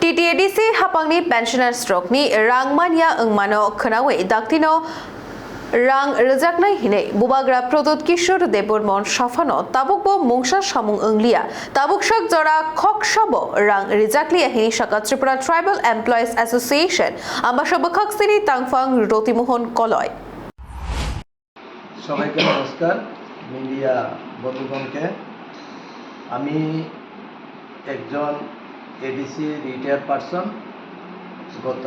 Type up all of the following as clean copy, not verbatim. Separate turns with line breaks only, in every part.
TTADC hapangni pensioner stroke ni rangmania engmano khnawe daktino rang rejaknai hine bubagra prodot kishor debor mon safano tabukbo mungsa samung englia tabukshak jora khoksabo rang rejakli hini shaka Tripura Tribal Employees Association ambashobo khaksiri tangfang rotimohon koloy
সবাইকে নমস্কার media বন্ধুগণকে আমি একজন ADC retired person গত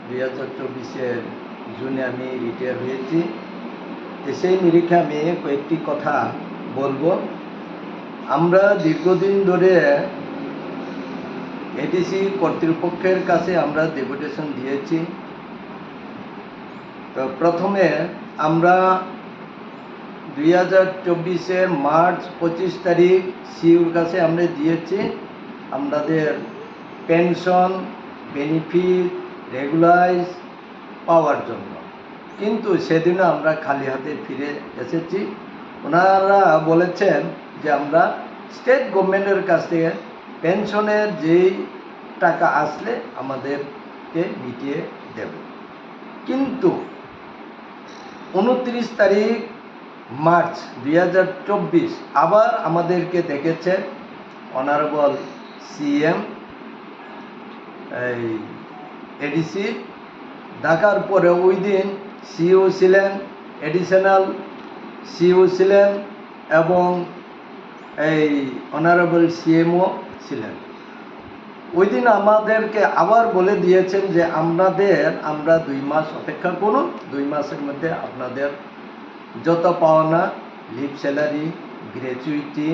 2024 জুনে আমি retire হয়েছি সেই নিরিখে আমি কয়েকটি কথা বলবো আমরা দীর্ঘদিন ধরে এডিসি কর্তৃপক্ষের কাছে আমরা ডেপুটেশন দিয়েছি তো প্রথমে আমরা 2024 মার্চ 25 তারিখ সিইউর কাছে আমরা দিয়েছি আমাদের পেনশন বেনিফিট রেগুলারাইজ পাওয়ার জন্য কিন্তু সেদিনও আমরা খালি হাতে ফিরে এসেছি ওনারা বলেছেন যে আমরা স্টেট গভর্নমেন্টের কাছ থেকে পেনশনের যেই টাকা আসলে আমাদেরকে মিটিয়ে দেবে কিন্তু 29 তারিখ মার্চ 2024 আবার আমাদেরকে দেখেছে অনারেবল সিএম এডিসি ডাকার পরে ওই দিন সিইও ছিলেন এডিশনাল সিইও ছিলেন এবং এই অনারেবল সিএমও ছিলেন ওই দিন আমাদেরকে আবার বলে দিয়েছেন যে আমরা 2 মাস অপেক্ষা করুন 2 মাসের মধ্যে আপনাদের যত পাওনা লিভ স্যালারি গ্র্যাচুইটি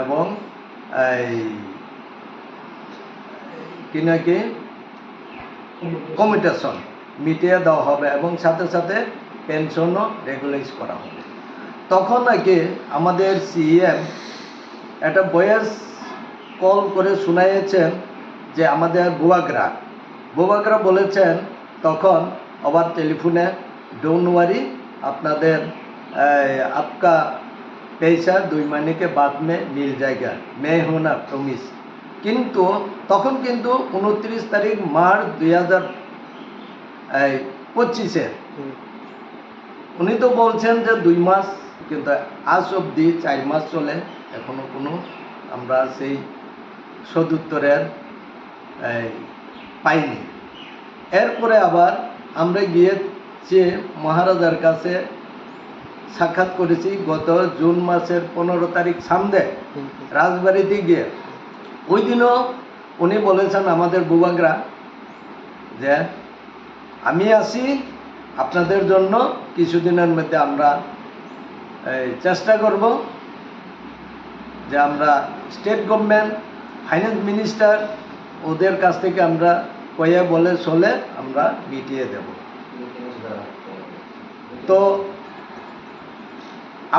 এবং কি কমিউটেশন মিটিয়ে দেওয়া হবে এবং সাথে সাথে পেনশনও রেগুলারাইজ করা হবে তখন নাকি আমাদের সিএম একটা ভয়েস কল করে শুনাইয়েছেন যে আমাদের বুবাগরা বলেছেন তখন আবার টেলিফোনে डोंट वरी আপনাদের आपका पैसा 2 महीने के बाद में मिल जाएगा मैं हूं ना प्रॉमिस किंतु তখন কিন্তু 29 তারিখ মার্চ 2025 উনি তো বলছেন যে 2 মাস কিন্তু আজ অবধি 4 মাস চলে এখনো কোনো আমরা সেই সদুত্তরের পাইনি এরপরে আবার আমরা গিয়েছি মহারাজার কাছে সাক্ষাৎ করেছি গত জুন মাসের 15 তারিখ সামনে রাজবাড়িতে গিয়ে ওই দিনও উনি বলেছেন আমাদের বুবাগরা যে আমি আসি আপনাদের জন্য কিছুদিনের মধ্যে আমরা চেষ্টা করব যে আমরা স্টেট গভর্নমেন্ট ফাইন্যান্স মিনিস্টার ওদের কাছ থেকে আমরা কয়ে বলে চলে আমরা মিটিয়ে দেব তো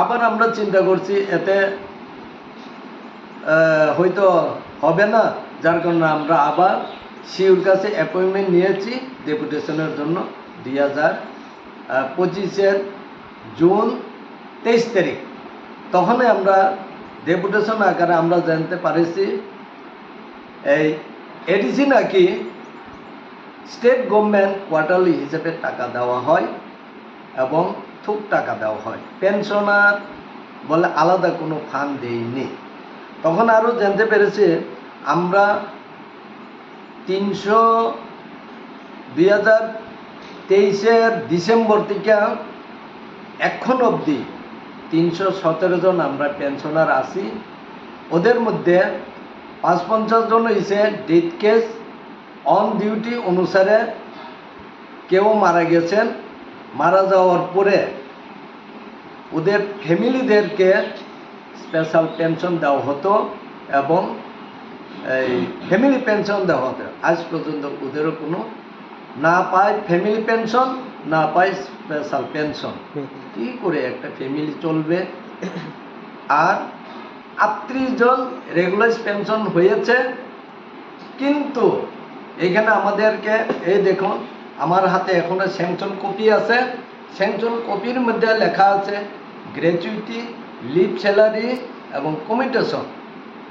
আবার আমরা চিন্তা করছি এতে হয়তো হবে না যার কারণে আমরা আবার সিইউর কাছে অ্যাপয়েন্টমেন্ট নিয়েছি ডেপুটেশনের জন্য 2025 জুন 23 তারিখ তখনই আমরা ডেপুটেশন আকারে আমরা জানতে পারেছি এই এডিসি নাকি স্টেট গভর্নমেন্ট কোয়ার্টারলি হিসেবে টাকা দেওয়া হয় এবং থুক টাকা দেওয়া হয় পেনশনার বলে আলাদা কোনো ফান্ড দেয়নি তখন আরও জানতে পেরেছি আমরা 2023 ডিসেম্বর থেকে এখন অবধি 317 জন আমরা পেনশনার আছি ওদের মধ্যে 55 জন হয়েছে ডেথ কেস অন ডিউটি অনুসারে কেউ মারা গেছেন মারা যাওয়ার পরে ওদের ফ্যামিলিদেরকে স্পেশাল পেনশন দেওয়া হতো এবং এই ফ্যামিলি পেনশন দেওয়া হতো আজ পর্যন্ত ওদেরও কোনো না পায় ফ্যামিলি পেনশন না পায় স্পেশাল পেনশন কি করে একটা ফ্যামিলি চলবে আর 38 জন রেগুলারাইজ পেনশন হয়েছে কিন্তু এখানে আমাদেরকে এই দেখুন আমার হাতে এখনো স্যাংশন কপি আছে স্যাংশন কপির মধ্যে লেখা আছে গ্র্যাচুইটি লিভ স্যালারি এবং কমিউটেশন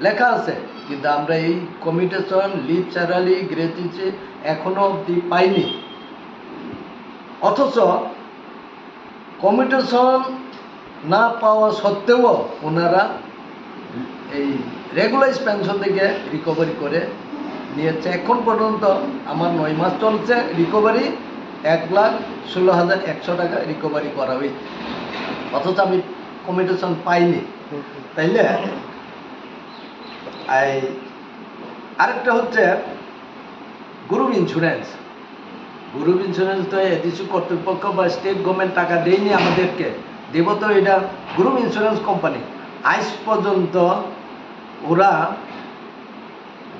লেখা আছে, কিন্তু আমরা এই কমিউটেশন, লিভ স্যালারি, গ্র্যাচুইটি এখনো অবধি পাইনি। অথচ কমিউটেশন না পাওয়া সত্ত্বেও ওনারা এই রেগুলাইজ পেনশন থেকে রিকভারি করে নিয়েছে। এখন পর্যন্ত আমার 9 মাস চলছে রিকভারি, 1,16,100 টাকা রিকভারি করা হয়েছে, অথচ আমি কমিউটেশন পাইনি। তাইলে আরেকটা হচ্ছে গ্রুপ ইন্স্যুরেন্স। গ্রুপ ইন্স্যুরেন্স তো এডিসি কর্তৃপক্ষ বা স্টেট গভর্নমেন্ট টাকা দেয়নি আমাদেরকে, দেব তো এটা গ্রুপ ইন্স্যুরেন্স কোম্পানি। আজ পর্যন্ত ওরা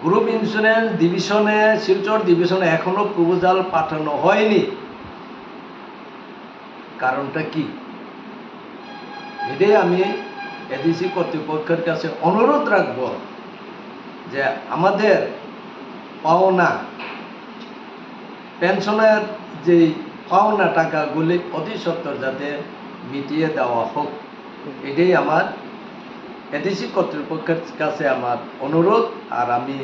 গ্রুপ ইন্স্যুরেন্স ডিভিশনে, শিলচর ডিভিশনে এখনো প্রপোজাল পাঠানো হয়নি। কারণটা কি? এটাই আমি এডিসি কর্তৃপক্ষের কাছে অনুরোধ রাখব যে আমাদের পাওনা পেনশনের যে পাওনা টাকাগুলি অতি সত্বর যাতে মিটিয়ে দেওয়া হোক, এটাই আমার এডিসি কর্তৃপক্ষের কাছে আমার অনুরোধ। আর আমি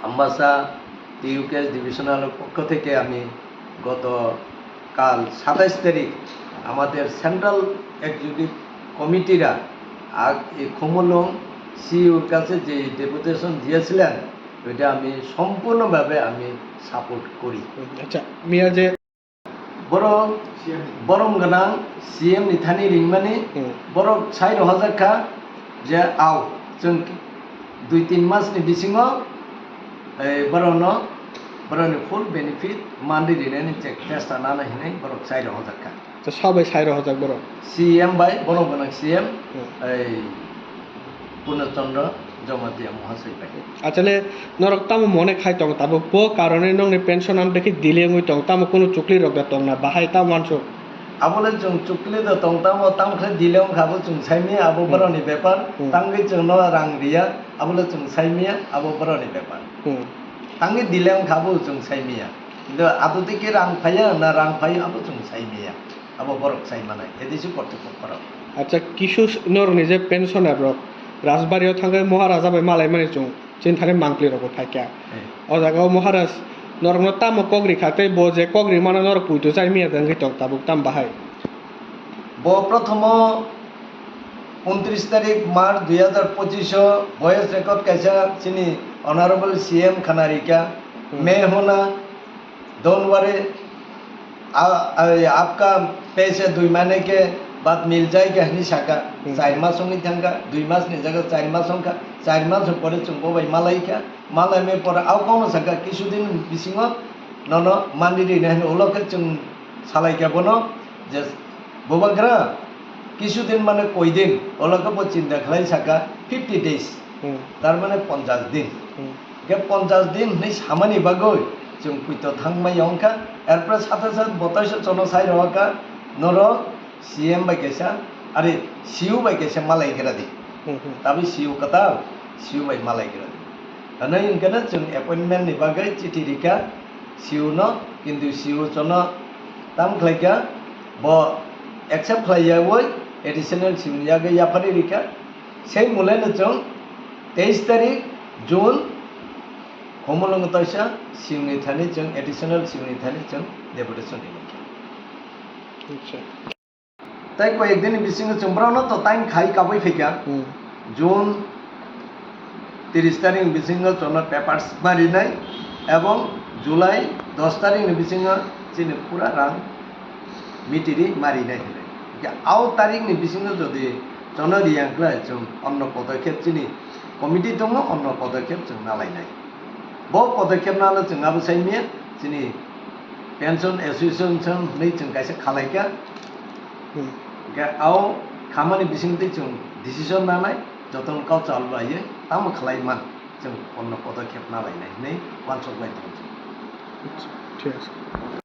আম্বাসা টিউকেএস ডিভিশনালের পক্ষ থেকে আমি গতকাল 27 তারিখ আমাদের সেন্ট্রাল এক্সিকিউটিভ কমিটিরা এই খুমুলুং সিইউর কাছে যে ডেপুটেশন দিয়েছিলেন, ওইটা আমি সম্পূর্ণভাবে আমি সাপোর্ট করি।
আচ্ছা মিয়া যে
বরং গোনাं সিএম নিথানি रिंमानि बरं 60,000 खा जे आव जों 2-3 मासनि बिसिङाव बरंनो फुल बेनिफिट मान्थलि रिनेनि चेक टेस्ट आनानै हिनै बरं 60,000 खा
তো সবাই 60,000 বড়
সিএম বাই বরং গোনাं সিএম পূর্ণচন্দ্র জমাতিয়া মহাশয় বাই।
আসলে নরক তাম মনে খাই তং তাবো প কারণে নংনি পেনশন আম দেখি দিলে মুই তং তাম কোনো চুকলি রক দা তং না বাহাই তা মানসো
আবলে जों চুকলি দ তং তাম তামখে দিলেও খাবো जों সাইমি আবো বরনি ব্যাপার তাঙ্গি जों ন রাং রিয়া আবলে जों সাইমিয়া আবো বরনি ব্যাপার তাঙ্গি দিলেও খাবো जों সাইমিয়া কিন্তু আদতে কি রাং ফাইয়া না রাং ফাই আবো जों সাইমিয়া আবো বরক সাইমানাই এদিসি কর্তৃপক্ষ করা।
আচ্ছা কিছু নর নিজে পেনশনার রক রাজবাড়িও থাঙ্গে মহারাজা বাই মালাই মানে চুং চিন্তানে মাংকলি রক থাইকা ও জায়গাও মহারাজ নরম তাম কগরি খাতে ব যে কগরি মানে নর পুইতো চাই মিয়া দাঙ্গি তং তাবুক তাম বাহাই
প্রথম 29 তারিখ মার্চ 2025 ভয়েস রেকর্ড कैसा चिनी ऑनरेबल सीएम खनारिका मैं होना डोंट वरी आपका पैसे 2 महीने के बाद मिल जाएगा हनी शाका 4 मासों की थंगा 2 मास ने जगह 4 मासों का 4 मास पर चुंबो भाई मालाइका मालाय में पर आउ कौन सका किछु दिन बिसिङो न मान्दिरि ने ओलके चुं सालाइका बनो जे बोबाग्रा কিছু দিন মানে কই দিন ওলকে চিন্তা খালাই সাকা 50 days তার মানে 50 দিন কে 50 দিন নেই সামানি বাগৈ जों पुइतो थांबाय अंका एरपर साथे साथ 27 जन साइ रका नर सीएम बाय केसा अरे सीयू बाय केसा मालाय गेरादि ताबि सीयू कता सीयू बाय मालाय गेरादि अनै इनकना जों अपॉइंटमेंट नि बागै चिठी रिका सीयू न किन्तु सीयू जन ताम खलाइका ब एक्सेप्ट खालायवै एडिशनल सीयू यागै याफारि रिका सेम मुलेन जों 23 तारिख जून होमलंग तैसा सिउनि थानि जों एडिशनल सिउनि थानि जों डेपुटेशन दिनखि
আচ্ছা
ताइ कयेक दिन बिसिङ जों ब्राउन तो टाइम खाइ काबै फैका जून 30 तारिख बिसिङ जन पेपर्स मारिनाय एवं जुलाई 10 तारिख बिसिङ चिनि पूरा रां मिटिरि मारिनाय हले के आउ तारिख नि बिसिङ जदि जन रियांग्ला जों अन्य पदक्षेप चिनि कमिटि दङ अन्य पदक्षेप जों नालायनाय ब पदक्षेप नाला जों आबो साइमिया चिनि पेंशन एसोसिएशन नै जों गायसे खालायका के आउ खामानि बिसिंति जों डिसिजन नानाय जतन काउ चालबायो ताम खालायमान जों अन्य पदक्षेप नालायनाय नै वानसक लायदों।
ঠিক আছে।